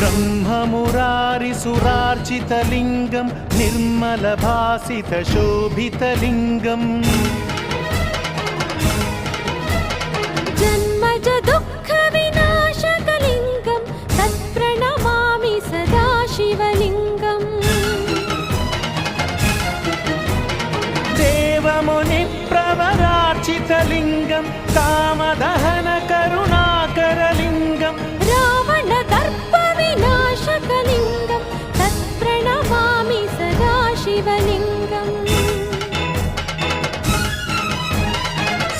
ब्रह्ममुरारिसुरार्चितलिङ्गं निर्मलभासितशोभितलिङ्गम् जन्मज दुःखविनाशकलिङ्गं तत्प्रणमामि सदा शिवलिङ्गम् देवमुनिप्रवरार्चितलिङ्गं कामदहनकरुणाकरलिङ्गम् रावणदर्पविनाशकलिङ्गं तत्प्रणमामि सदा शिवलिङ्गम्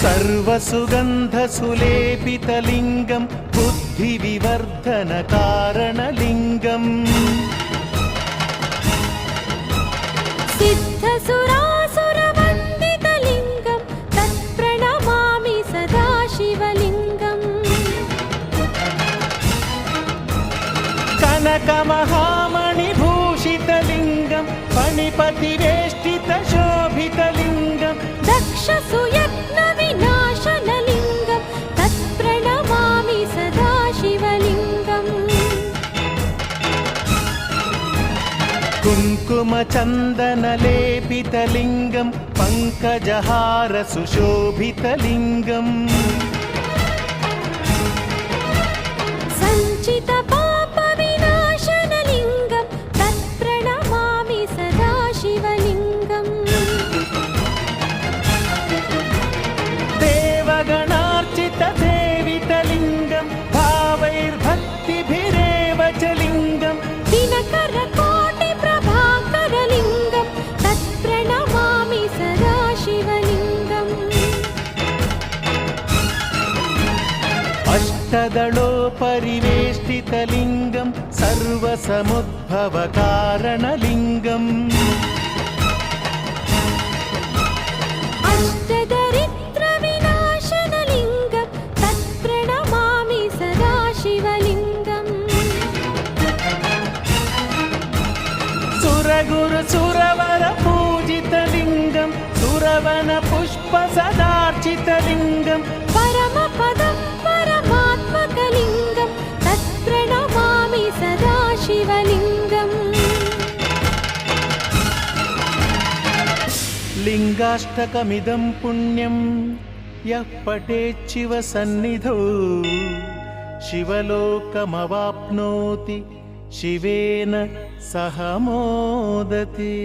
सर्वसुगन्धसुलेपितलिङ्गं बुद्धिविवर्धनकारणलिङ्गम् सिद्धसुरासुरवन्दितलिङ्गं तत्प्रणमामि सदा शिवलिङ्गम् कनकमहामणिभूषितलिङ्गं फणिपतिवेष्टितशोभितलिङ्गम् दक्षसुयत्नविनाशनलिङ्गं तत्प्रणमामि सदा शिवलिङ्गम् कुङ्कुमचन्दनलेपितलिङ्गं पङ्कजहारसुशोभितलिङ्गम् सञ्चितपापविनाशनलिङ्गं तत्प्रणमामि सदा शिवलिङ्गम् देवगणार्चितसेवितलिङ्गं भावैर्भक्तिभिरेव च लिङ्गम् दिनकरकोटिप्रभाकरलिङ्गं तत्प्रणमामि सदा शिवलिङ्गम् अष्टदलोपरिवेष्टितलिङ्गं सर्वसमुद्भवकारणलिङ्गम् अष्टदरिद्रविनाशनलिङ्गं तत्प्रणमामि सदा शिवलिङ्गम् सुरगुरुसुरवरपूजितलिङ्गं सुरवनपुष्पसदार्चितलिङ्गं परमपदं परमात्मकलिङ्गं तत्प्रणमामि सदा शिवलिङ्गम् लिङ्गाष्टकमिदं पुण्यं यः पठेच्छिव सन्निधौ शिवलोकमवाप्नोति शिवेन सह मोदते।